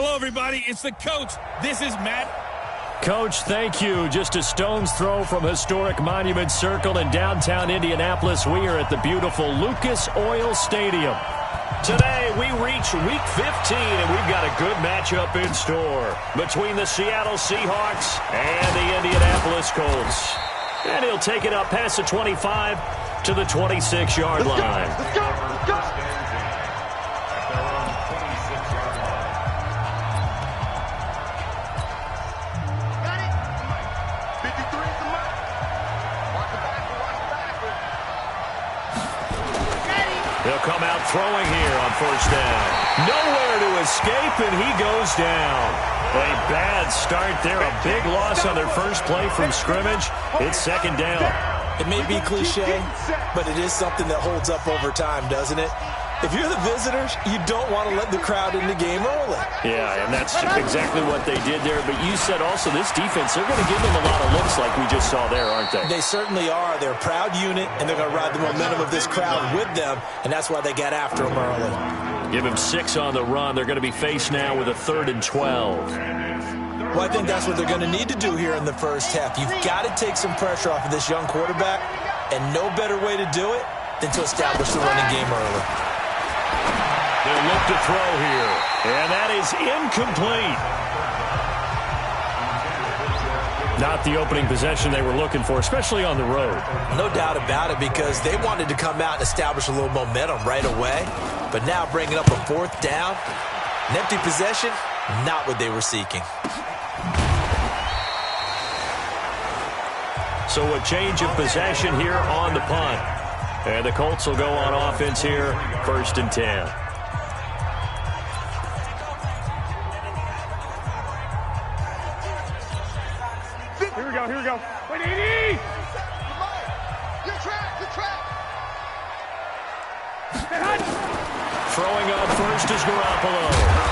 Hello, everybody. It's the coach. This is Matt. Coach, thank you. Just a stone's throw from historic Monument Circle in downtown Indianapolis. We are at the beautiful Lucas Oil Stadium. Today, we reach Week 15, and we've got a good matchup in store between the Seattle Seahawks and the Indianapolis Colts. And he'll take it up past the 25 to the 26-yard line. Let's go. Let's go. They'll come out throwing here on first down. Nowhere to escape, and he goes down. A bad start there. A big loss on their first play from scrimmage. It's second down. It may be cliche, but it is something that holds up over time, doesn't it? If you're the visitors, you don't want to let the crowd in the game early. Yeah, and that's exactly what they did there. But you said also this defense, they're going to give them a lot of looks like we just saw there, aren't they? They certainly are. They're a proud unit, and they're going to ride the momentum of this crowd with them, and that's why they got after them early. Give him 6 on the run. They're going to be faced now with a 3rd and 12. Well, I think that's what they're going to need to do here in the first half. You've got to take some pressure off of this young quarterback, and no better way to do it than to establish the running game early. They'll look to throw here, and that is incomplete. Not the opening possession they were looking for, especially on the road. No doubt about it, because they wanted to come out and establish a little momentum right away. But now bringing up a 4th down, an empty possession, not what they were seeking. So a change of possession here on the punt. And the Colts will go on offense here, 1st and 10. Here we go. Wait, 80! Your track! Throwing on first is Garoppolo.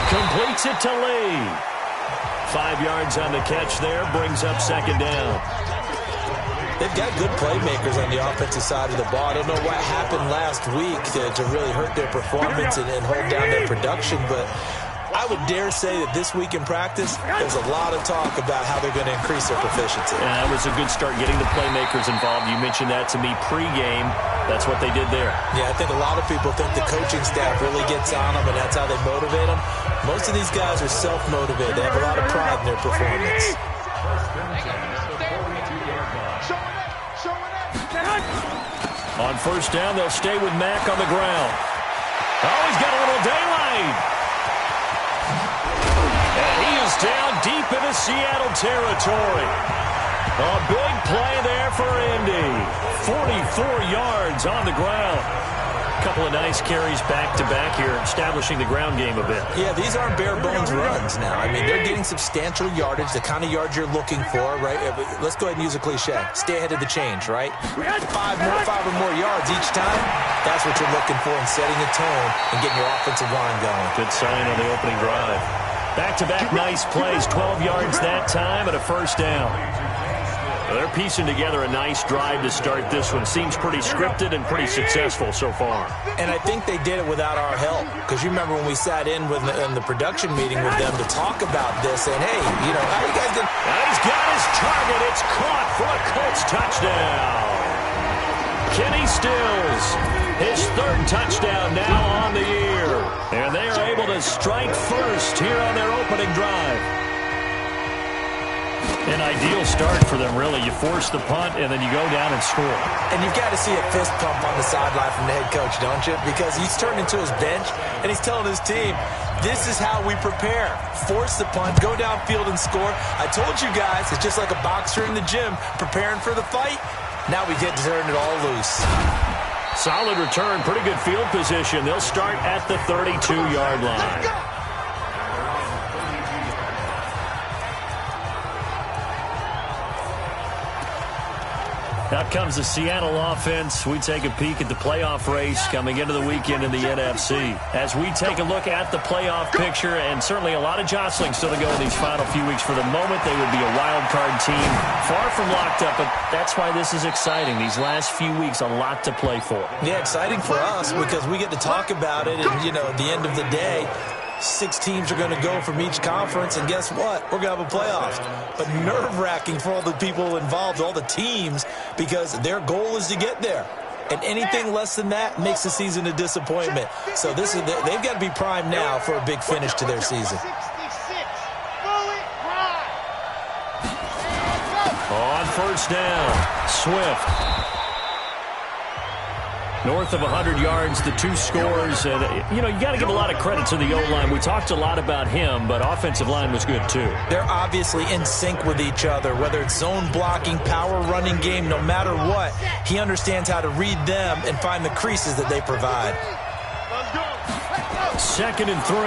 Completes it to Lee. 5 yards on the catch there, brings up second down. They've got good playmakers on the offensive side of the ball. I don't know what happened last week to really hurt their performance and hold down their production, but I would dare say that this week in practice, there's a lot of talk about how they're going to increase their proficiency. And that was a good start getting the playmakers involved. You mentioned that to me pregame. That's what they did there. Yeah, I think a lot of people think the coaching staff really gets on them, and that's how they motivate them. Most of these guys are self-motivated. They have a lot of pride in their performance. On first down, they'll stay with Mack on the ground. Oh, he's got a little daylight. And he is down deep into Seattle territory. A big play there for Indy. 44 yards on the ground. A couple of nice carries back-to-back here, establishing the ground game a bit. Yeah, these aren't bare-bones runs now. I mean, they're getting substantial yardage, the kind of yards you're looking for, right? Let's go ahead and use a cliche. Stay ahead of the change, right? 5 or more yards each time, that's what you're looking for in setting the tone and getting your offensive line going. Good sign on the opening drive. Back-to-back nice plays, 12 yards that time and a first down. They're piecing together a nice drive to start this one. Seems pretty scripted and pretty successful so far. And I think they did it without our help. Because you remember when we sat in the production meeting with them to talk about this, and hey, you know, how you guys doing? He's got his target. It's caught for a Colts touchdown. Kenny Stills, his 3rd touchdown now on the year. And they are able to strike first here on their opening drive. An ideal start for them, really. You force the punt, and then you go down and score. And you've got to see a fist pump on the sideline from the head coach, don't you? Because he's turned into his bench, and he's telling his team, this is how we prepare. Force the punt, go downfield and score. I told you guys, it's just like a boxer in the gym preparing for the fight. Now we get to turn it all loose. Solid return, pretty good field position. They'll start at the 32-yard line. Out comes the Seattle offense. We take a peek at the playoff race coming into the weekend in the NFC. As we take a look at the playoff picture, and certainly a lot of jostling still to go in these final few weeks. For the moment, they would be a wild card team. Far from locked up, but that's why this is exciting. These last few weeks, a lot to play for. Yeah, exciting for us because we get to talk about it, and, you know, at the end of the day, 6 teams are going to go from each conference, and guess what? We're going to have a playoffs. But nerve-wracking for all the people involved, all the teams, because their goal is to get there. And anything less than that makes the season a disappointment. So they've got to be primed now for a big finish to their season. On first down, Swift. North of 100 yards, the 2 scores. And, you got to give a lot of credit to the O-line. We talked a lot about him, but offensive line was good, too. They're obviously in sync with each other, whether it's zone blocking, power running game, no matter what. He understands how to read them and find the creases that they provide. 2nd and 3.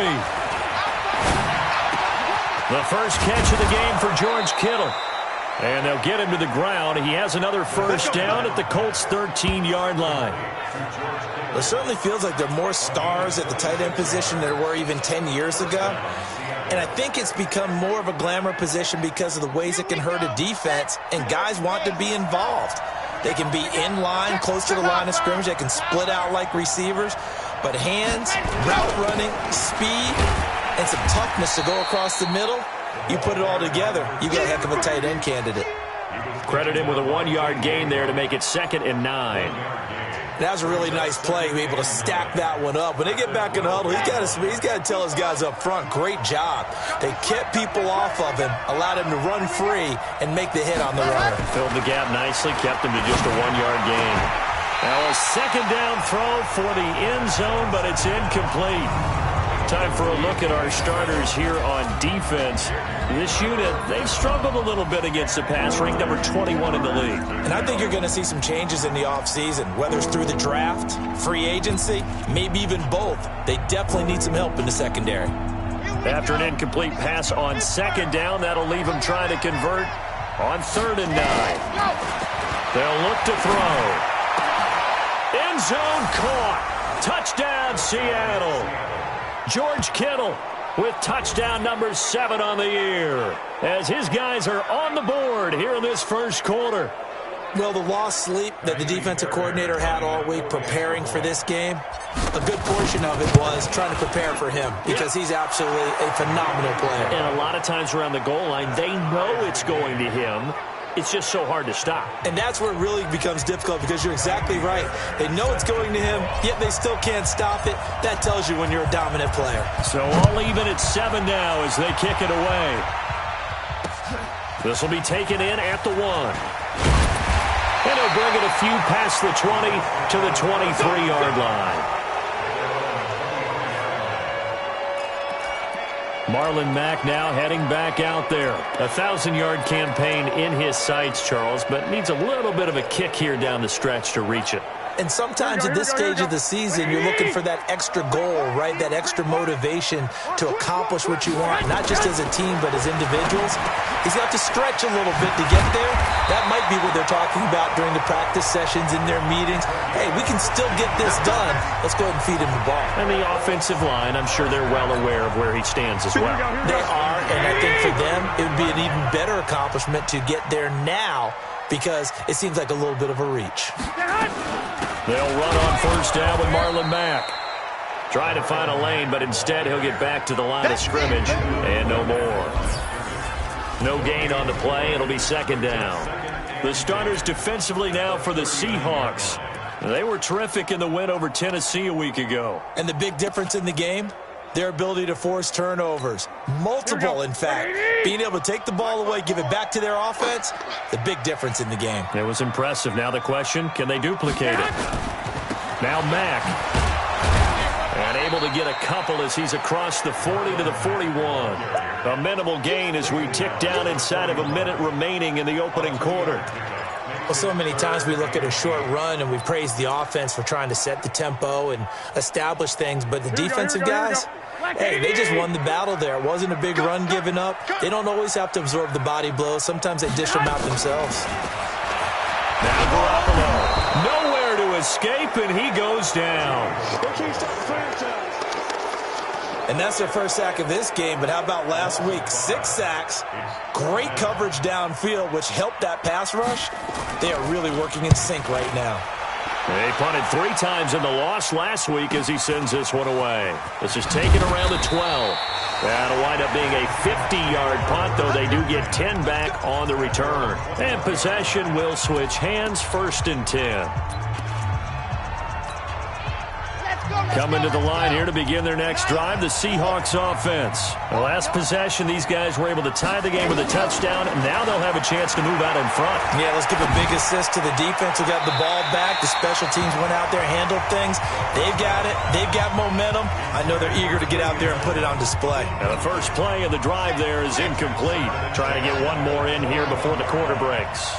The first catch of the game for George Kittle. And they'll get him to the ground. He has another first down at the Colts' 13-yard line. It certainly feels like there are more stars at the tight end position than there were even 10 years ago. And I think it's become more of a glamour position because of the ways it can hurt a defense, and guys want to be involved. They can be in line, close to the line of scrimmage. They can split out like receivers. But hands, route running, speed, and some toughness to go across the middle, you put it all together, you got a heck of a tight end candidate. Credit him with a 1-yard gain there to make it 2nd and 9. That was a really nice play, to be able to stack that one up. When they get back in the huddle, he's got to tell his guys up front, great job. They kept people off of him, allowed him to run free, and make the hit on the runner. Filled the gap nicely, kept him to just a 1-yard gain. Now a 2nd down throw for the end zone, but it's incomplete. Time for a look at our starters here on defense. This unit, they've struggled a little bit against the pass, ranked number 21 in the league. And I think you're going to see some changes in the offseason, whether it's through the draft, free agency, maybe even both. They definitely need some help in the secondary. After an incomplete pass on 2nd down, that'll leave them trying to convert on 3rd and 9. They'll look to throw. End zone caught. Touchdown, Seattle. George Kittle with touchdown number 7 on the year as his guys are on the board here in this first quarter. Well, the lost sleep that the defensive coordinator had all week preparing for this game, a good portion of it was trying to prepare for him because he's absolutely a phenomenal player. And a lot of times around the goal line, they know it's going to him. It's just so hard to stop. And that's where it really becomes difficult because you're exactly right. They know it's going to him, yet they still can't stop it. That tells you when you're a dominant player. So all even at 7 now as they kick it away. This will be taken in at the 1. And he'll bring it a few past the 20 to the 23-yard line. Marlon Mack now heading back out there. A 1,000-yard campaign in his sights, Charles, but needs a little bit of a kick here down the stretch to reach it. And sometimes at this stage of the season, you're looking for that extra goal, right? That extra motivation to accomplish what you want, not just as a team, but as individuals. He's got to stretch a little bit to get there. That might be what they're talking about during the practice sessions, in their meetings. Hey, we can still get this done. Let's go ahead and feed him the ball. And the offensive line, I'm sure they're well aware of where he stands as well. They are, and I think for them, it would be an even better accomplishment to get there now because it seems like a little bit of a reach. They'll run on first down with Marlon Mack. Trying to find a lane, but instead he'll get back to the line of scrimmage and no more. No gain on the play. It'll be 2nd down. The starters defensively now for the Seahawks. They were terrific in the win over Tennessee a week ago. And the big difference in the game? Their ability to force turnovers. Multiple, in fact. Being able to take the ball away, give it back to their offense, the big difference in the game. It was impressive. Now the question, can they duplicate it? Now Mack. And able to get a couple as he's across the 40 to the 41. A minimal gain as we tick down inside of a minute remaining in the opening quarter. Well, so many times we look at a short run and we praise the offense for trying to set the tempo and establish things, but the defensive guys, hey, they just won the battle there. It wasn't a big run given up. They don't always have to absorb the body blows. Sometimes they dish them out themselves. Now Garoppolo. Nowhere to escape, and he goes down. And that's their first sack of this game, but how about last week? 6 sacks, great coverage downfield, which helped that pass rush. They are really working in sync right now. They punted 3 times in the loss last week as he sends this one away. This is taken around the 12. That'll wind up being a 50-yard punt, though they do get 10 back on the return. And possession will switch hands, 1st and 10. Coming to the line here to begin their next drive, the Seahawks offense. The last possession, these guys were able to tie the game with a touchdown, and now they'll have a chance to move out in front. Yeah, let's give a big assist to the defense who got the ball back. The special teams went out there, handled things. They've got it. They've got momentum. I know they're eager to get out there and put it on display. And the first play of the drive there is incomplete. Trying to get one more in here before the quarter breaks.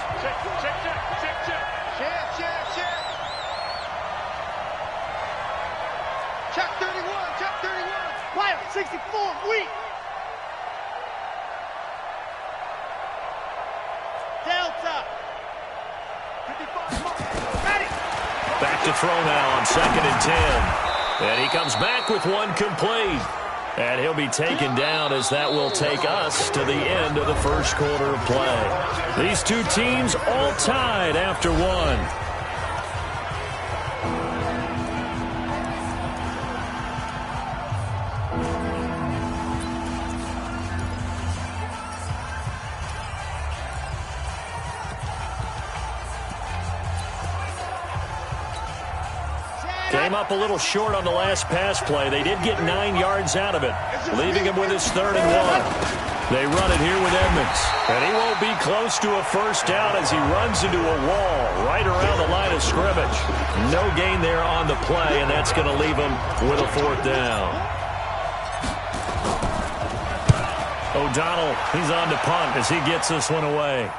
Check 31, check 31. Quiet, 64, weak. Delta. 55, ready. Back to throw now on 2nd and 10. And he comes back with one complete. And he'll be taken down as that will take us to the end of the first quarter of play. These two teams all tied after one. Came up a little short on the last pass play. They did get 9 yards out of it, leaving him with his 3rd and 1. They run it here with Edmonds, and he won't be close to a first down as he runs into a wall right around the line of scrimmage. No gain there on the play, and that's going to leave him with a 4th down. O'Donnell, he's on to punt as he gets this one away.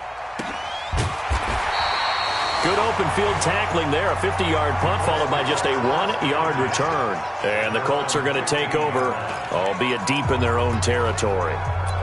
Good open field tackling there. A 50-yard punt followed by just a 1-yard return. And the Colts are going to take over, albeit deep in their own territory.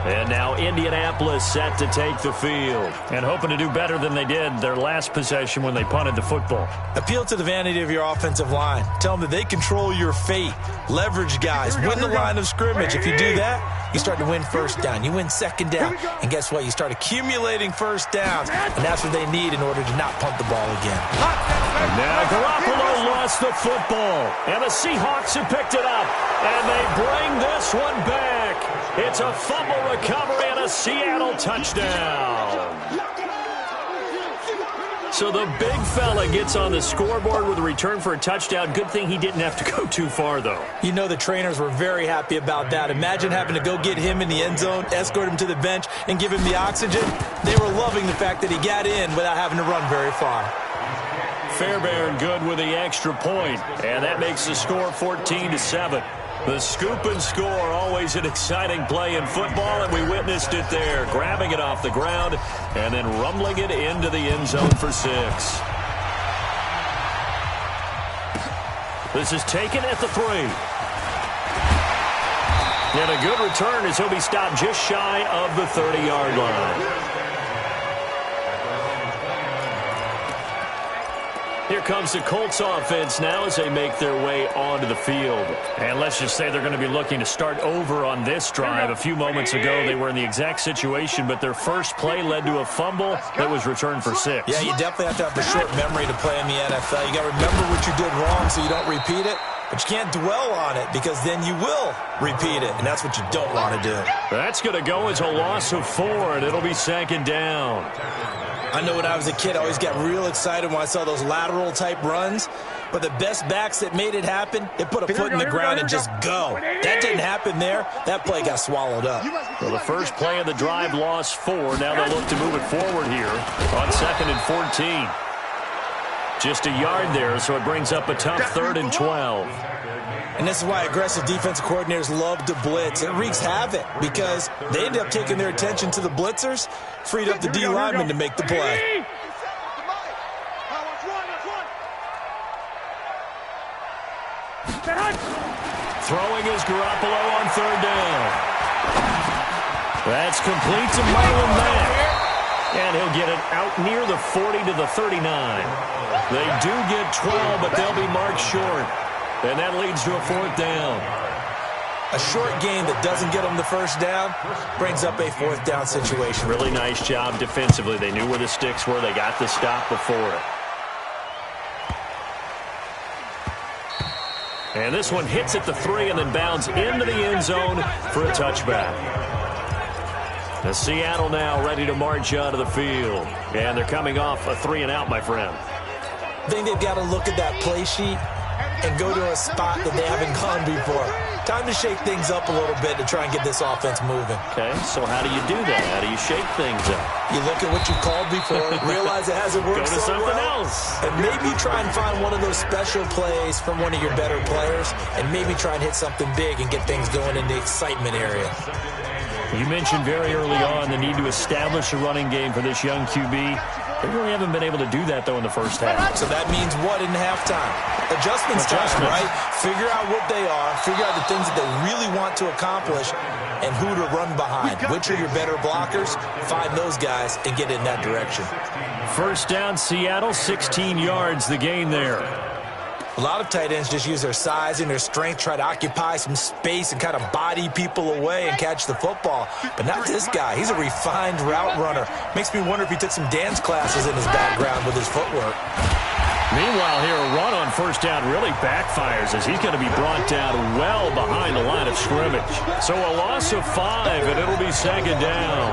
And now Indianapolis set to take the field and hoping to do better than they did their last possession when they punted the football. Appeal to the vanity of your offensive line. Tell them that they control your fate. Leverage guys. Win the line of scrimmage. If you do that, you start to win first down. You win second down. And guess what? You start accumulating first downs. And that's what they need in order to not punt the ball again. And now Garoppolo lost the football. And the Seahawks have picked it up. And they bring this one back. It's a fumble recovery and a Seattle touchdown. So the big fella gets on the scoreboard with a return for a touchdown. Good thing he didn't have to go too far, though. You know the trainers were very happy about that. Imagine having to go get him in the end zone, escort him to the bench, and give him the oxygen. They were loving the fact that he got in without having to run very far. Fairbairn good with the extra point, and that makes the score 14-7. The scoop and score, always an exciting play in football, and we witnessed it there, grabbing it off the ground and then rumbling it into the end zone for 6. This is taken at the 3. And a good return as he'll be stopped just shy of the 30-yard line. Here comes the Colts offense now as they make their way onto the field. And let's just say they're going to be looking to start over on this drive. A few moments ago, they were in the exact situation, but their first play led to a fumble that was returned for 6. Yeah, you definitely have to have a short memory to play in the NFL. You got to remember what you did wrong so you don't repeat it. But you can't dwell on it because then you will repeat it, and that's what you don't want to do. That's going to go as a loss of 4, and it'll be 2nd down. I know when I was a kid, I always got real excited when I saw those lateral-type runs. But the best backs that made it happen, they put a foot in the ground and just go. That didn't happen there. That play got swallowed up. Well, the first play of the drive lost 4. Now they'll look to move it forward here on 2nd and 14. Just a yard there, so it brings up a tough 3rd and 12. And this is why aggressive defensive coordinators love to blitz. It wreaks havoc because they end up taking their attention to the blitzers, freed up the D lineman to make the play. Throwing is Garoppolo on 3rd down. That's complete to Marlon Mack. And he'll get it out near the 40 to the 39. They do get 12, but they'll be marked short. And that leads to a 4th down. A short gain that doesn't get them the first down brings up a 4th down situation. Really nice job defensively. They knew where the sticks were. They got the stop before it. And this one hits at the 3 and then bounds into the end zone for a touchback. The Seattle now ready to march out of the field. And they're coming off a 3 and out, my friend. I think they've got to look at that play sheet and go to a spot that they haven't gone before. Time to shake things up a little bit to try and get this offense moving. Okay, so how do you do that? How do you shake things up? You look at what you called before, realize it hasn't worked Go to so something well, else. and maybe try and find one of those special plays from one of your better players, and maybe try and hit something big and get things going in the excitement area. You mentioned very early on the need to establish a running game for this young QB. They really haven't been able to do that, though, in the first half. So that means what in halftime? Adjustments time, right? Figure out what they are, figure out the things that they really want to accomplish, and who to run behind. Which are your better blockers? Find those guys and get in that direction. First down, Seattle, 16 yards, the gain there. A lot of tight ends just use their size and their strength, try to occupy some space and kind of body people away and catch the football. But not this guy. He's a refined route runner. Makes me wonder if he took some dance classes in his background with his footwork. Meanwhile, here, a run on first down really backfires as he's going to be brought down well behind the line of scrimmage. So a loss of 5, and it'll be second down.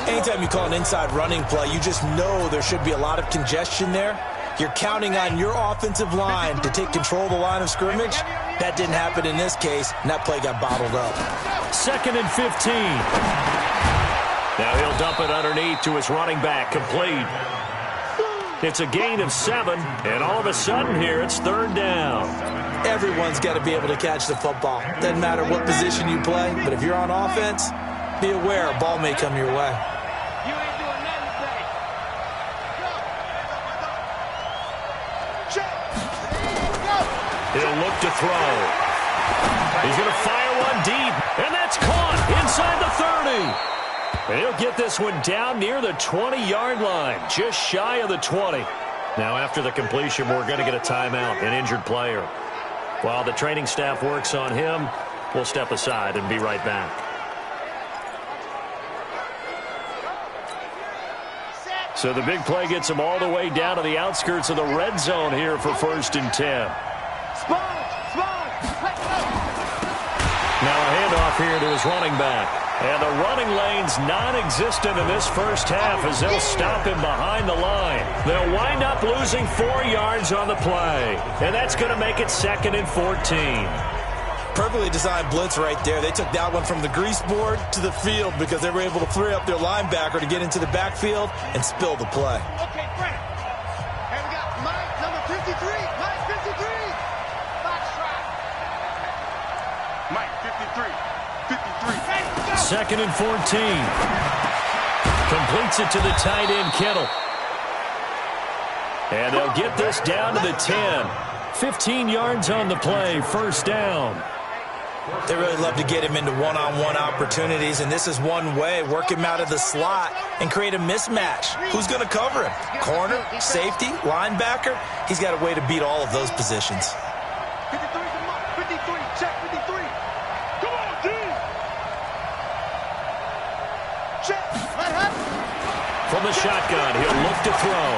Anytime you call an inside running play, you just know there should be a lot of congestion there. You're counting on your offensive line to take control of the line of scrimmage. That didn't happen in this case, and that play got bottled up. Second and 15. Now he'll dump it underneath to his running back, complete. It's a gain of 7, and all of a sudden here it's third down. Everyone's got to be able to catch the football. Doesn't matter what position you play, but if you're on offense, be aware a ball may come your way. He'll look to throw. He's going to fire one deep, and that's caught inside the 30. And he'll get this one down near the 20-yard line, just shy of the 20. Now, after the completion, we're going to get a timeout, an injured player. While the training staff works on him, we'll step aside and be right back. So the big play gets him all the way down to the outskirts of the red zone here for 1st and 10. Now a handoff here to his running back. And the running lane's non-existent in this first half as they'll stop him behind the line. They'll wind up losing 4 yards on the play. And that's going to make it 2nd and 14. Perfectly designed blitz right there. They took that one from the grease board to the field because they were able to free up their linebacker to get into the backfield and spill the play. Okay, Frank. And we got Mike, number 53. Mike, 53. Box track. Mike, 53. 53. 2nd and 14. Completes it to the tight end, Kittle. And they'll get this down to the 10. 15 yards on the play, first down. They really love to get him into one-on-one opportunities, and this is one way. Work him out of the slot and create a mismatch. Who's going to cover him? Corner, safety, linebacker? He's got a way to beat all of those positions. 53, 53, check 53. Come on, D. Check, what happened? From the shotgun, he'll look to throw.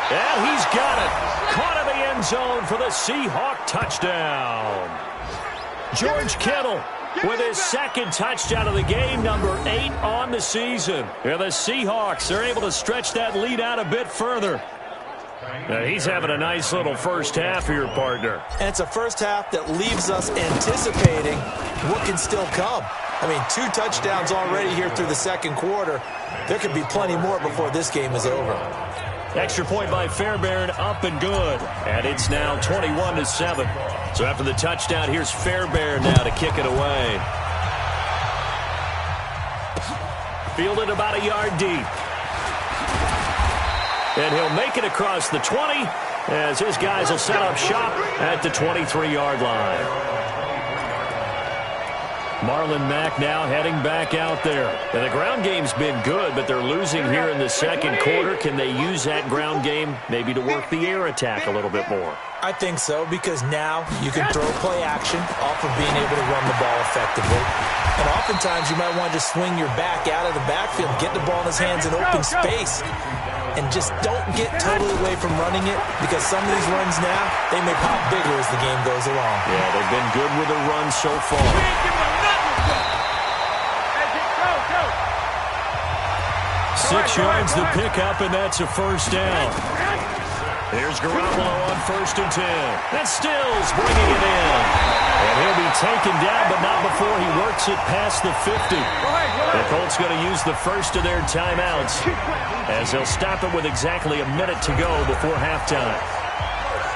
And he's got it. Caught in the end zone for the Seahawk touchdown. George Kittle with his 2nd touchdown of the game, number 8 on the season. And the Seahawks are able to stretch that lead out a bit further. Now he's having a nice little first half here, partner. And it's a first half that leaves us anticipating what can still come. I mean, 2 touchdowns already here through the second quarter. There could be plenty more before this game is over. Extra point by Fairbairn, up and good. And it's now 21-7. So after the touchdown, here's Fairbairn now to kick it away. Fielded about a yard deep. And he'll make it across the 20 as his guys will set up shop at the 23-yard line. Marlon Mack now heading back out there. And the ground game's been good, but they're losing here in the second quarter. Can they use that ground game maybe to work the air attack a little bit more? I think so, because now you can throw play action off of being able to run the ball effectively. And oftentimes you might want to just swing your back out of the backfield, get the ball in his hands in open space. and just don't get totally away from running it, because some of these runs now, they may pop bigger as the game goes along. Yeah, they've been good with the run so far. 6 yards the pickup, and that's a first down. Here's Garoppolo on 1st and 10. That's Stills bringing it in. And he'll be taken down, but not before he works it past the 50. The Colts going to use the first of their timeouts, as they'll stop it with exactly a minute to go before halftime.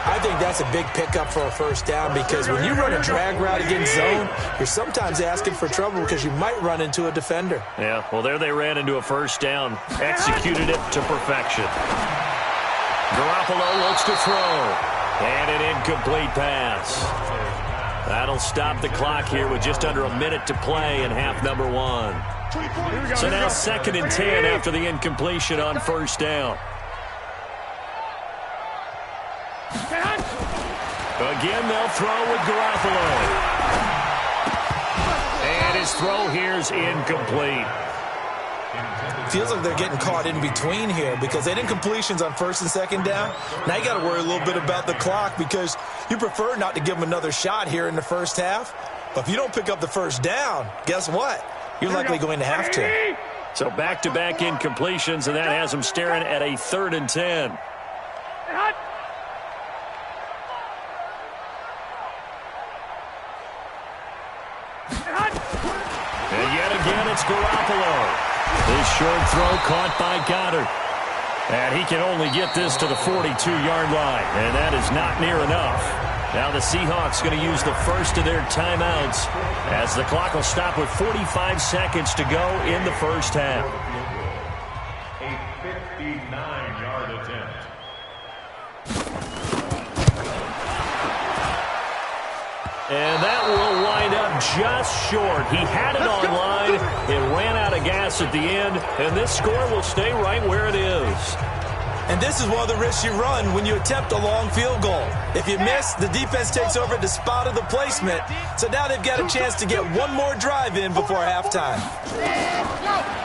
I think that's a big pickup for a first down, because when you run a drag route against zone, you're sometimes asking for trouble because you might run into a defender. Yeah, well, there they ran into a first down. Executed it to perfection. Garoppolo looks to throw. And an incomplete pass. That'll stop the clock here with just under a minute to play in half number 1. So now 2nd and 10 after the incompletion on first down. Again, they'll throw with Garoppolo. And his throw here's incomplete. Feels like they're getting caught in between here, because they didn't incompletions on 1st and 2nd down. Now you got to worry a little bit about the clock, because you prefer not to give them another shot here in the first half. But if you don't pick up the first down, guess what? You're likely going to have to. So back-to-back incompletions, and that has them staring at a 3rd and 10. And yet again, it's Garoppolo. This short throw caught by Goddard. And he can only get this to the 42-yard line. And that is not near enough. Now the Seahawks going to use the first of their timeouts, as the clock will stop with 45 seconds to go in the first half. A 59-yard attempt. And that will wind up just short. He had it on line. It ran out of gas at the end, and this score will stay right where it is. And this is one of the risks you run when you attempt a long field goal. If you miss, the defense takes over at the spot of the placement. So now they've got a chance to get one more drive in before halftime.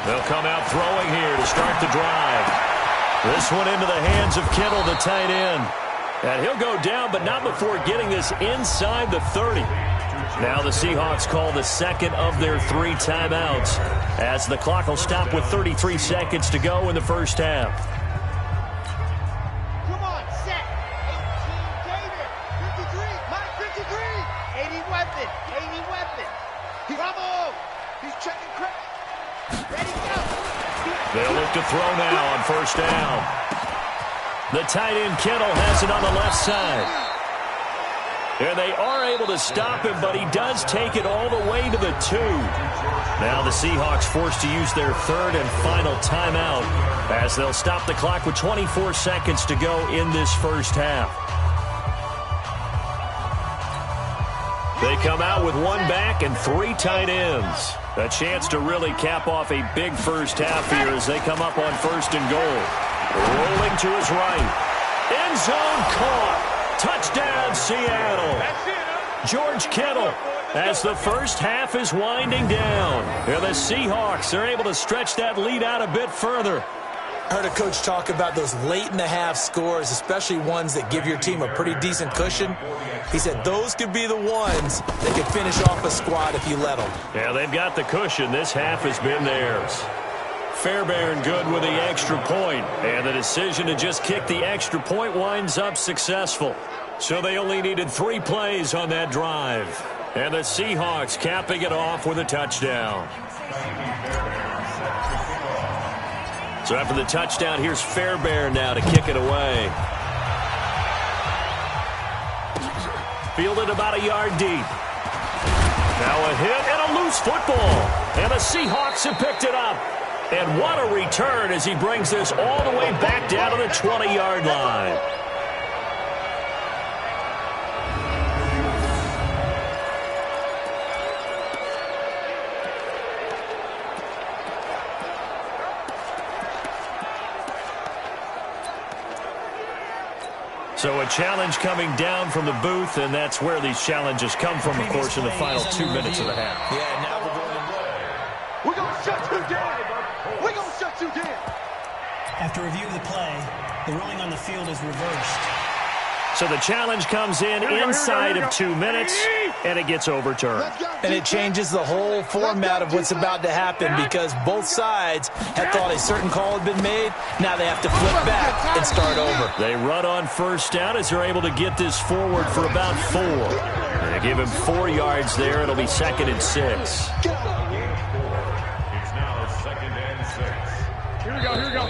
They'll come out throwing here to start the drive. This one into the hands of Kittle, the tight end. And he'll go down, but not before getting this inside the 30. Now the Seahawks call the second of their 3 timeouts, as the clock will stop with 33 seconds to go in the first half. Come on, set. 18, David. 53, Mike 53. 80 weapon, 80 weapon. Bravo. He's checking credit. Ready, go. They'll look to throw now on first down. The tight end Kittle has it on the left side. And they are able to stop him, but he does take it all the way to the 2. Now the Seahawks forced to use their 3rd and final timeout, as they'll stop the clock with 24 seconds to go in this first half. They come out with 1 back and 3 tight ends. A chance to really cap off a big first half here as they come up on 1st and goal. Rolling to his right. End zone caught. Touchdown, Seattle. George Kittle, as the first half is winding down. And the Seahawks are able to stretch that lead out a bit further. I heard a coach talk about those late-in-the-half scores, especially ones that give your team a pretty decent cushion. He said those could be the ones that could finish off a squad if you let them. Yeah, they've got the cushion. This half has been theirs. Fairbairn good with the extra point, and the decision to just kick the extra point winds up successful. So they only needed 3 plays on that drive. And the Seahawks capping it off with a touchdown. So after the touchdown, here's Fairbairn now to kick it away. Fielded about a yard deep. Now a hit and a loose football. And the Seahawks have picked it up. And what a return as he brings this all the way back down to the 20-yard line. So a challenge coming down from the booth, and that's where these challenges come from, of course, in the final 2 minutes of the half. Yeah, now we're going to We're going to shut you down. We're going to shut you down. After review of the play, the ruling on the field is reversed. So the challenge comes in inside of 2 minutes, and it gets overturned. And it changes the whole format of what's about to happen because both sides had thought a certain call had been made. Now they have to flip back and start over. They run on first down as they're able to get this forward for about 4. And they give him 4 yards there. It'll be 2nd and 6. It's now 2nd and 6. Here we go.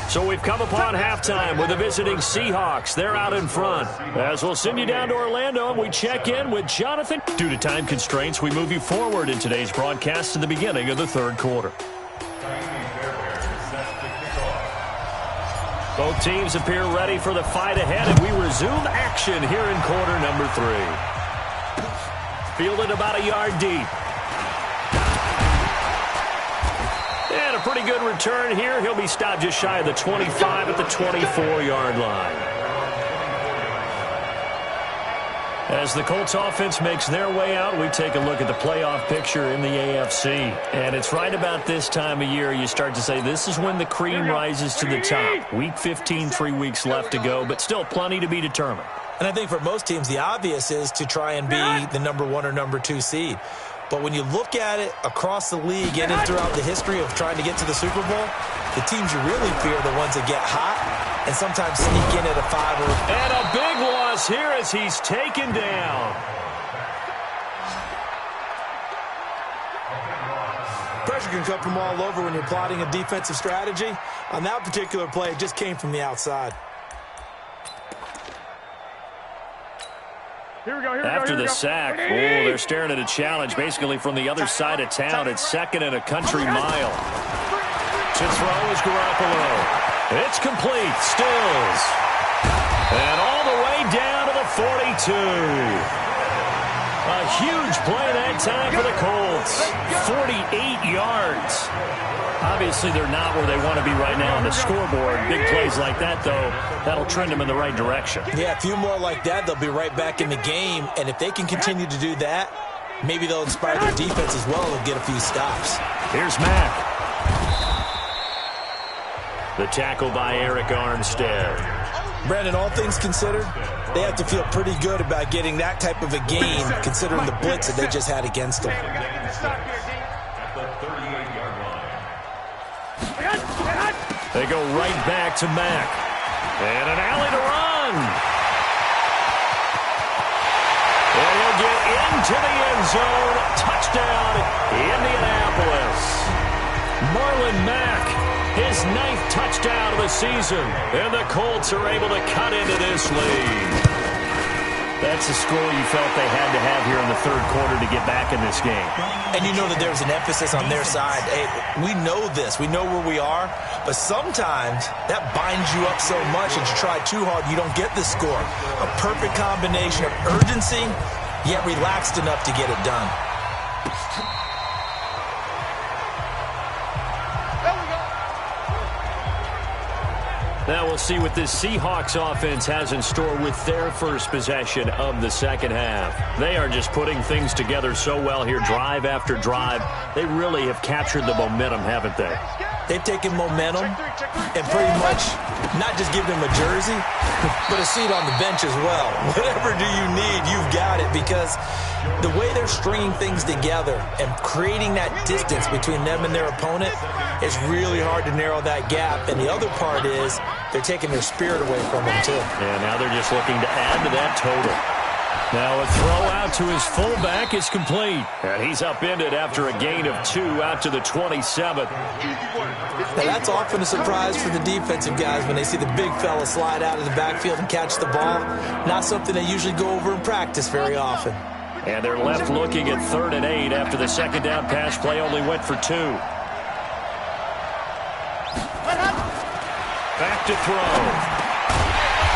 So we've come upon halftime with the visiting Seahawks. They're out in front. As we'll send you down to Orlando, and we check in with Jonathan. Due to time constraints, we move you forward in today's broadcast to the beginning of the 3rd quarter. Both teams appear ready for the fight ahead, and we resume action here in quarter number 3. Fielded about a yard deep. And a pretty good return here. He'll be stopped just shy of the 25 at the 24-yard line. As the Colts offense makes their way out, we take a look at the playoff picture in the AFC. And it's right about this time of year you start to say this is when the cream rises to the top. Week 15, 3 weeks left to go, but still plenty to be determined. And I think for most teams, the obvious is to try and be the number 1 or number 2 seed. But when you look at it across the league and throughout the history of trying to get to the Super Bowl, the teams you really fear are the ones that get hot and sometimes sneak in at a 5 or... And a big loss here as he's taken down. Pressure can come from all over when you're plotting a defensive strategy. On that particular play, it just came from the outside. After the sack, they're staring at a challenge basically from the other side of town. It's 2nd and a country mile. To throw is Garoppolo. It's complete. Stills. And all the way down to the 42. A huge play that time for the Colts. 48 yards. Obviously, they're not where they want to be right now on the scoreboard. Big plays like that, though, that'll trend them in the right direction. Yeah, a few more like that, they'll be right back in the game. And if they can continue to do that, maybe they'll inspire their defense as well and get a few stops. Here's Mack. The tackle by Eric Armstead. Brandon, all things considered, they have to feel pretty good about getting that type of a gain considering the blitz that they just had against them. At the 38-yard line. They go right back to Mack. And an alley to run. And he'll get into the end zone. Touchdown, Indianapolis. Marlon Mack, his 9th touchdown of the season. And the Colts are able to cut into this lead. That's a score you felt they had to have here in the 3rd quarter to get back in this game. And you know that there's an emphasis on their side. Hey, we know this. We know where we are. But sometimes that binds you up so much that you try too hard, you don't get the score. A perfect combination of urgency, yet relaxed enough to get it done. Now we'll see what this Seahawks offense has in store with their first possession of the 2nd half. They are just putting things together so well here, drive after drive. They really have captured the momentum, haven't they? They've taken momentum and pretty much not just given them a jersey, but a seat on the bench as well. Whatever do you need, you've got it, because the way they're stringing things together and creating that distance between them and their opponent is really hard to narrow that gap. And the other part is they're taking their spirit away from them, too. And now they're just looking to add to that total. Now a throw out to his fullback is complete. And he's upended after a gain of 2 out to the 27. Now that's often a surprise for the defensive guys when they see the big fella slide out of the backfield and catch the ball. Not something they usually go over in practice very often. And they're left looking at 3rd and 8 after the 2nd down pass play only went for 2. Back to throw.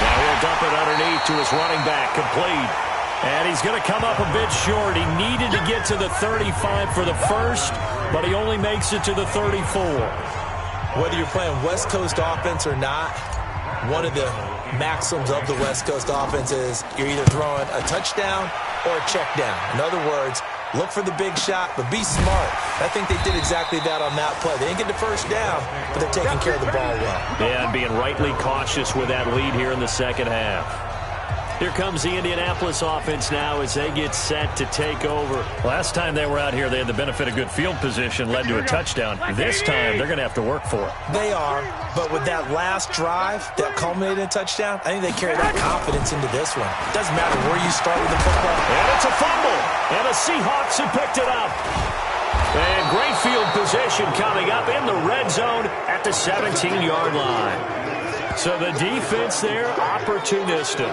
Now he'll dump it underneath to his running back, complete. And he's going to come up a bit short. He needed to get to the 35 for the first, but he only makes it to the 34. Whether you're playing West Coast offense or not, one of the maxims of the West Coast offense is you're either throwing a touchdown or a check down. In other words, Look for the big shot, but be smart. I think they did exactly that on that play. They didn't get the first down, but they're taking care of the ball well. Yeah, and being rightly cautious with that lead here in the second half. Here comes the Indianapolis offense now as they get set to take over. Last time they were out here, they had the benefit of good field position, led to a touchdown. This time, they're going to have to work for it. They are, but with that last drive that culminated in a touchdown, I think they carry that confidence into this one. It doesn't matter where you start with the football. And it's a fumble, and the Seahawks have picked it up. And great field position coming up in the red zone at the 17-yard line. So the defense there, opportunistic.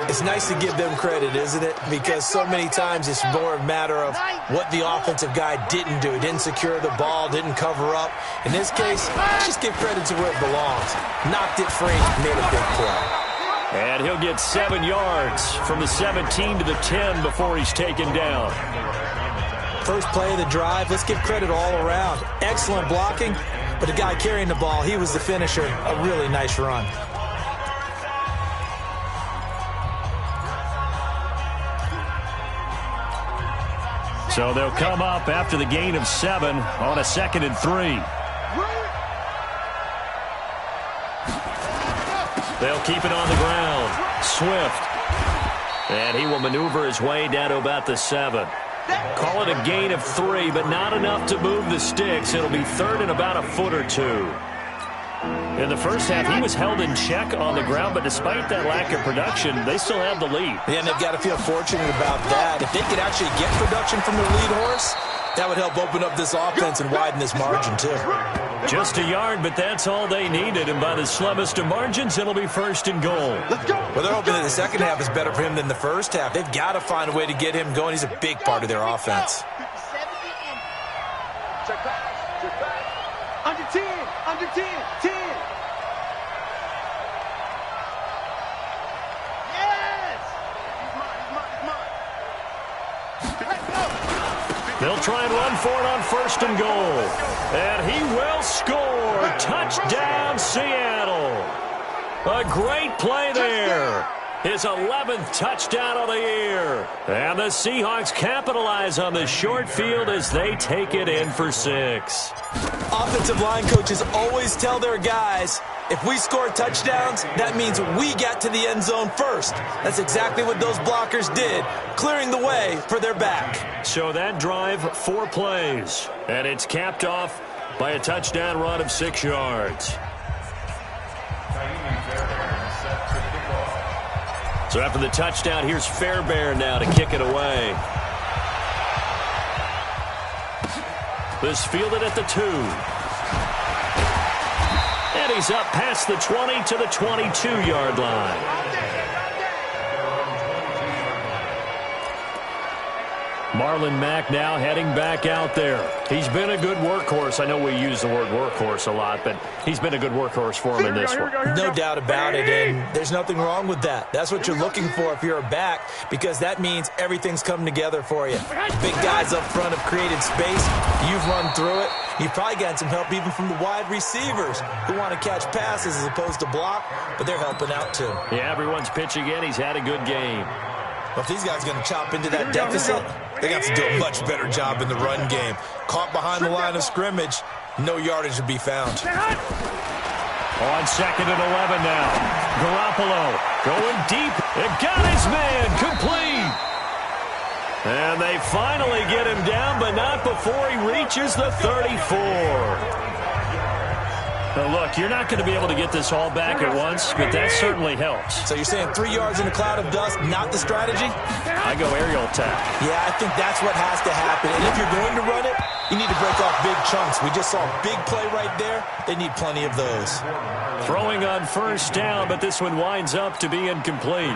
It's nice to give them credit, isn't it? Because so many times it's more a matter of what the offensive guy didn't do. He didn't secure the ball, didn't cover up. In this case, just give credit to where it belongs. Knocked it free, made a big play. And he'll get 7 yards from the 17 to the 10 before he's taken down. First play of the drive, let's give credit all around. Excellent blocking, but the guy carrying the ball, he was the finisher. A really nice run. So they'll come up after the gain of 7 on a 2nd and 3. They'll keep it on the ground. Swift. And he will maneuver his way down to about the 7. Call it a gain of 3, but not enough to move the sticks. It'll be 3rd and about a foot or 2. In the first half, he was held in check on the ground, but despite that lack of production, they still have the lead. Yeah, and they've got to feel fortunate about that. If they could actually get production from their lead horse, that would help open up this offense and widen this margin, too. Just a yard, but that's all they needed, and by the slimmest of margins, it'll be 1st and goal. Well, they're hoping that the second half is better for him than the first half. They've got to find a way to get him going. He's a big part of their offense. Under 10, under 10, 10. They'll try and run for it on 1st and goal. And he will score. Touchdown, Seattle. A great play there. His 11th touchdown of the year. And the Seahawks capitalize on the short field as they take it in for 6. Offensive line coaches always tell their guys, if we score touchdowns, that means we got to the end zone first. That's exactly what those blockers did, clearing the way for their back. So that drive, 4 plays. And it's capped off by a touchdown run of 6 yards. So after the touchdown, here's Fairbairn now to kick it away. This fielded at the 2. And he's up past the 20 to the 22-yard line. Marlon Mack now heading back out there. He's been a good workhorse. I know we use the word workhorse a lot, but he's been a good workhorse for him in this one. No doubt about it, and there's nothing wrong with that. That's what you're looking for if you're a back, because that means everything's coming together for you. Big guys up front have created space. You've run through it. You've probably gotten some help even from the wide receivers who want to catch passes as opposed to block, but they're helping out too. Yeah, everyone's pitching in. He's had a good game. But if these guys are going to chop into that deficit, they got to do a much better job in the run game. Caught behind the line of scrimmage, no yardage to be found. On 2nd and 11 now. Garoppolo going deep. It got his man complete. And they finally get him down, but not before he reaches the 34. Now look, you're not going to be able to get this all back at once, but that certainly helps. So you're saying 3 yards in a cloud of dust, not the strategy? I go aerial attack. Yeah, I think that's what has to happen. And if you're going to run it, you need to break off big chunks. We just saw a big play right there. They need plenty of those. Throwing on 1st down, but this one winds up to be incomplete.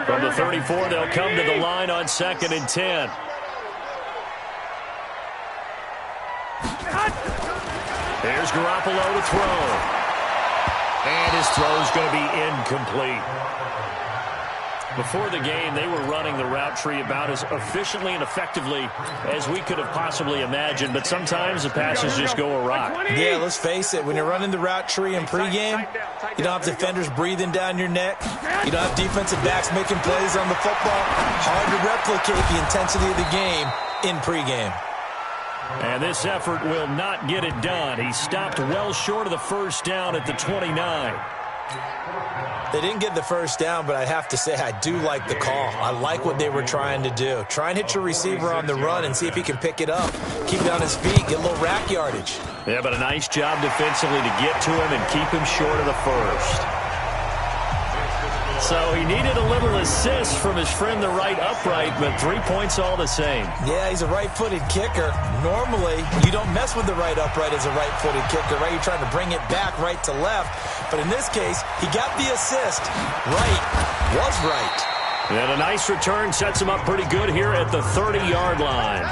From the 34, they'll come to the line on 2nd and 10. Here's Garoppolo to throw. And his throw is going to be incomplete. Before the game, they were running the route tree about as efficiently and effectively as we could have possibly imagined, but sometimes the passes just go awry. Yeah, let's face it, when you're running the route tree in pregame, you don't have defenders breathing down your neck. You don't have defensive backs making plays on the football. Hard to replicate the intensity of the game in pregame. And this effort will not get it done. He stopped well short of the first down at the 29. They didn't get the first down, but I have to say I do like the call. I like what they were trying to do. Try and hit your receiver on the run and see if he can pick it up. Keep it on his feet, get a little rack yardage. Yeah, but a nice job defensively to get to him and keep him short of the first. So he needed a little assist from his friend the right upright, but 3 points all the same. Yeah, he's a right-footed kicker. Normally, you don't mess with the right upright as a right-footed kicker, right? You're trying to bring it back right to left. But in this case, he got the assist. Right was right. And a nice return sets him up pretty good here at the 30-yard line.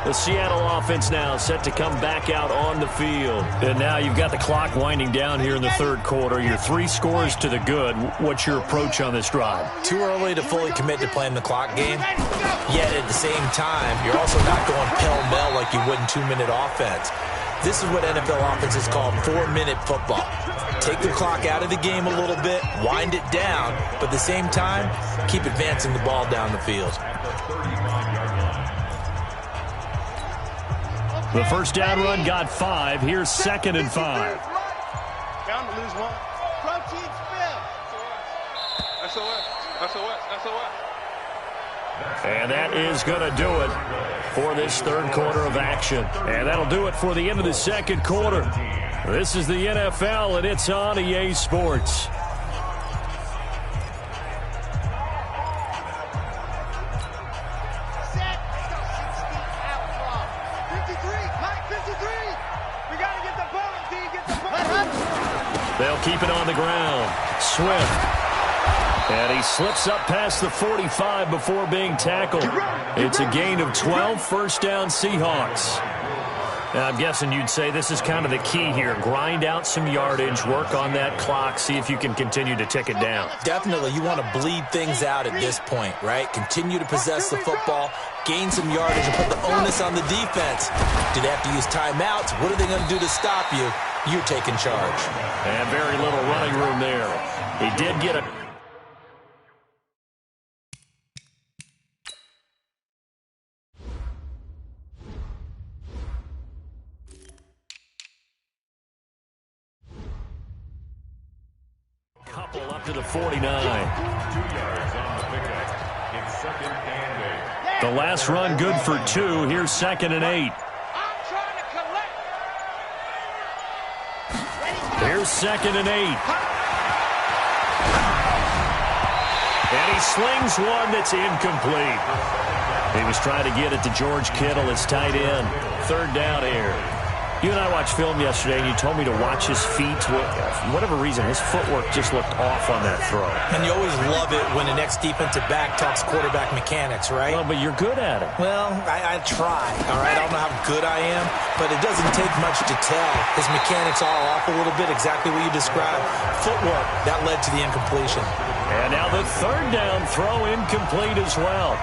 The Seattle offense now set to come back out on the field. And now you've got the clock winding down here in the third quarter. Your 3 scores to the good. What's your approach on this drive? Too early to fully commit to playing the clock game. Yet at the same time, you're also not going pell-mell like you would in 2-minute offense. This is what NFL offenses call 4-minute football. Take the clock out of the game a little bit, wind it down, but at the same time, keep advancing the ball down the field. The first down run got 5. Here's 2nd and 5. Bound to lose one. Protein spill. SOS. And that is going to do it for this third quarter of action. And that'll do it for the end of the second quarter. This is the NFL, and it's on EA Sports. They'll keep it on the ground. Swift. And he slips up past the 45 before being tackled. It's a gain of 12, first down Seahawks. Now, I'm guessing you'd say this is kind of the key here. Grind out some yardage, work on that clock, see if you can continue to tick it down. Definitely, you want to bleed things out at this point, right? Continue to possess the football, gain some yardage, and put the onus on the defense. Do they have to use timeouts? What are they going to do to stop you? You're taking charge. And very little running room there. He did get a... couple up to the 49. 2 yards on the pickup. It's 2nd and 8. The last run good for 2. Here's 2nd and 8. Here's 2nd and 8. And he slings one that's incomplete. He was trying to get it to George Kittle, his tight end. 3rd down here. You and I watched film yesterday, and you told me to watch his feet. For whatever reason, his footwork just looked off on that throw. And you always love it when the next defensive back talks quarterback mechanics, right? Well, but you're good at it. Well, I try, all right? I don't know how good I am, but it doesn't take much to tell. His mechanics are off a little bit, exactly what you described. Footwork, that led to the incompletion. And now the 3rd down throw incomplete as well.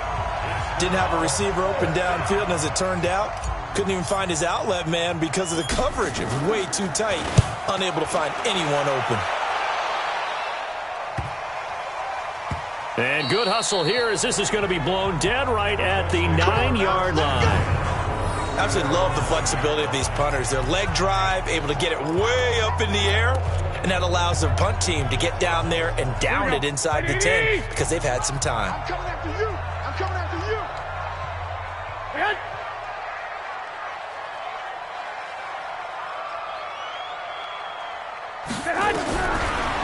Didn't have a receiver open downfield, and as it turned out, couldn't even find his outlet man because of the coverage. It was way too tight, unable to find anyone open. And good hustle here as this is going to be blown dead right at the 9-yard line. Absolutely love the flexibility of these punters. Their leg drive, able to get it way up in the air, and that allows the punt team to get down there and down it inside the 10 because they've had some time. I'm coming after you. I'm coming after you.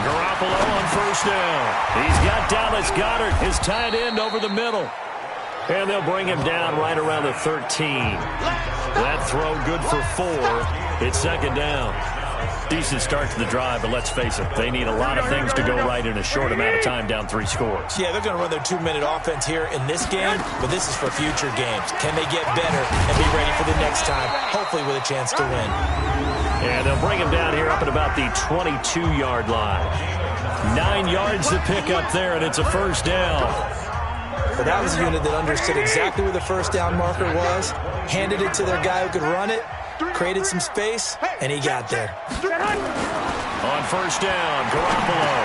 Garoppolo on first down. He's got Dallas Goedert, his tight end, over the middle. And they'll bring him down right around the 13. That throw good for 4. It's 2nd down. Decent start to the drive, but let's face it, they need a lot of things to go right in a short amount of time, down 3 scores. Yeah, they're going to run their 2-minute offense here in this game, but this is for future games. Can they get better and be ready for the next time, hopefully with a chance to win? And they'll bring him down here up at about the 22-yard line. 9 yards to pick up there, and it's a first down. But that was a unit that understood exactly where the first down marker was, handed it to their guy who could run it, created some space, and he got there. On first down, Garoppolo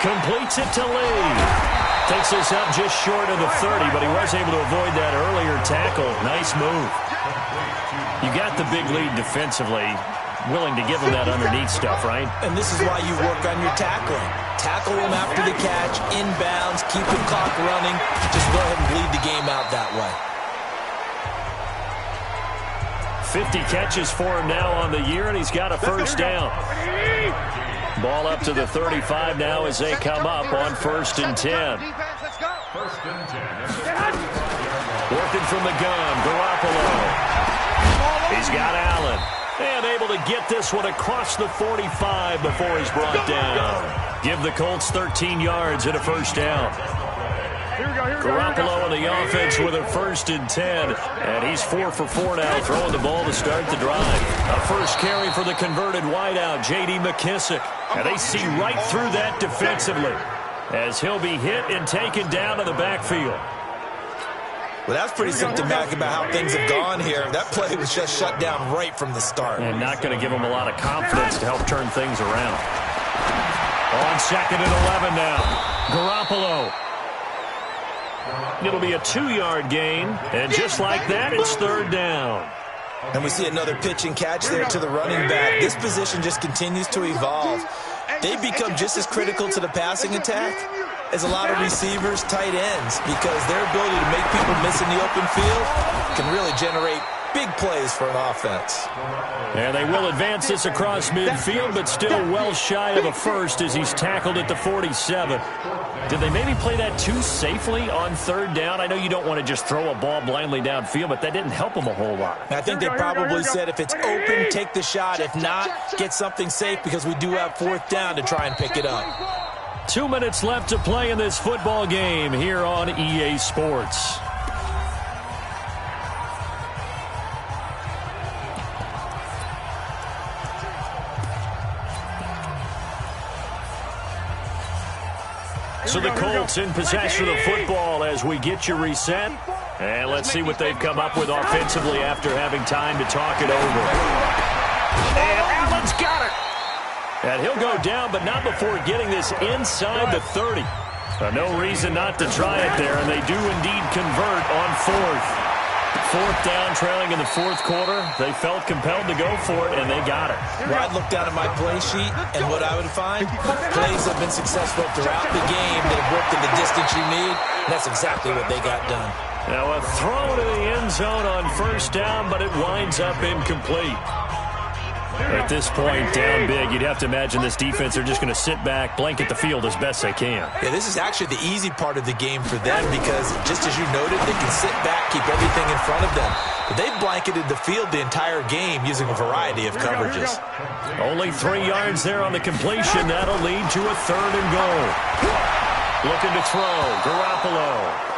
completes it to Lee. Takes this up just short of the 30, but he was able to avoid that earlier tackle. Nice move. You got the big lead defensively. Willing to give him that underneath stuff, right? And this is why you work on your tackling. Tackle him after the catch, inbounds, keep the clock running. Just go ahead and bleed the game out that way. 50 catches for him now on the year, and he's got a first down. Ball up to the 35 now as they come up on 1st and 10. Working from the gun, Garoppolo. He's got Allen. And able to get this one across the 45 before he's brought down. Give the Colts 13 yards and a first down. Garoppolo on the offense with a 1st and 10. And he's 4 for 4 now, throwing the ball to start the drive. A first carry for the converted wideout, J.D. McKissick. And they see right through that defensively as he'll be hit and taken down to the backfield. Well, that's pretty symptomatic about how things have gone here. That play was just shut down right from the start. And not going to give him a lot of confidence to help turn things around. On 2nd and 11 now. Garoppolo. It'll be a 2-yard gain. And just like that, it's 3rd down. And we see another pitch and catch there to the running back. This position just continues to evolve. They've become just as critical to the passing attack as a lot of receivers, tight ends, because their ability to make people miss in the open field can really generate big plays for an offense. And they will advance this across midfield, but still well shy of a first as he's tackled at the 47. Did they maybe play that too safely on 3rd down? I know you don't want to just throw a ball blindly downfield, but that didn't help them a whole lot. I think they probably said if it's open, take the shot. If not, get something safe because we do have 4th down to try and pick it up. 2 minutes left to play in this football game here on EA Sports. So the Colts in possession of the football as we get you reset. And let's see what they've come up with offensively after having time to talk it over. And Allen's got it. And he'll go down, but not before getting this inside the 30. No reason not to try it there, and they do indeed convert on 4th. 4th down, trailing in the 4th quarter. They felt compelled to go for it, and they got it. Well, I'd look down at my play sheet, and what I would find, plays have been successful throughout the game that have worked in the distance you need, and that's exactly what they got done. Now a throw to the end zone on 1st down, but it winds up incomplete. At this point, down big, you'd have to imagine this defense are just going to sit back, blanket the field as best they can. Yeah, this is actually the easy part of the game for them because, just as you noted, they can sit back, keep everything in front of them. But they've blanketed the field the entire game using a variety of coverages. Only 3 yards there on the completion. That'll lead to a 3rd and goal. Looking to throw, Garoppolo.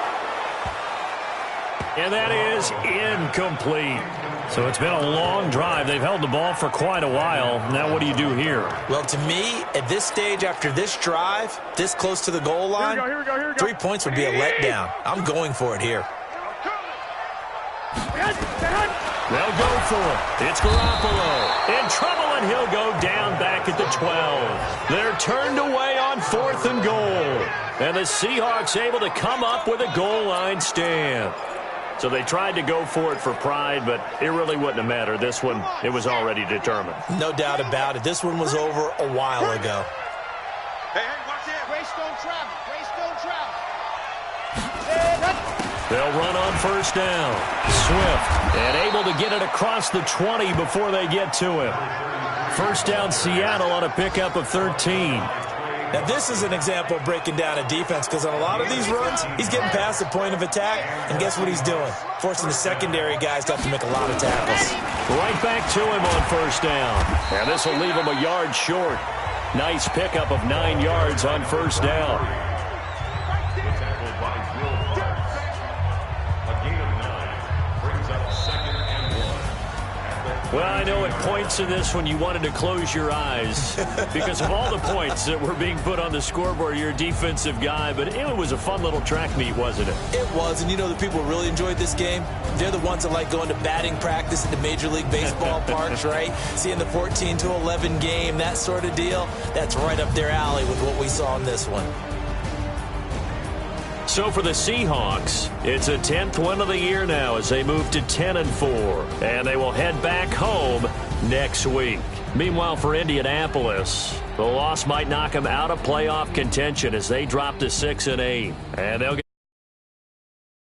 And that is incomplete. So it's been a long drive. They've held the ball for quite a while. Now what do you do here? Well, to me, at this stage, after this drive, this close to the goal line, 3 points would be a letdown. I'm going for it here. They'll go for it. It's Garoppolo. In trouble, and he'll go down back at the 12. They're turned away on 4th and goal. And the Seahawks able to come up with a goal line stand. So they tried to go for it for pride, but it really wouldn't have mattered. This one, it was already determined. No doubt about it. This one was over a while ago. Hey, watch it. Race don't travel. Race don't travel. They'll run on 1st down. Swift, and able to get it across the 20 before they get to him. 1st down, Seattle on a pickup of 13. Now, this is an example of breaking down a defense because on a lot of these runs, he's getting past the point of attack, and guess what he's doing? Forcing the secondary guys to have to make a lot of tackles. Right back to him on 1st down. And this will leave him a yard short. Nice pickup of 9 yards on 1st down. The tackle by Will Parks. A gain of 9 brings up 2nd and 1. Well, I know at points in this one you wanted to close your eyes because of all the points that were being put on the scoreboard. You're a defensive guy, but it was a fun little track meet, wasn't it? It was, and you know the people who really enjoyed this game? They're the ones that like going to batting practice at the Major League Baseball parks, right? Seeing the 14-11 game, that sort of deal. That's right up their alley with what we saw in this one. So for the Seahawks, it's a 10th win of the year now as they move to 10-4, and they will head back home next week. Meanwhile, for Indianapolis, the loss might knock them out of playoff contention as they drop to 6-8, and they'll get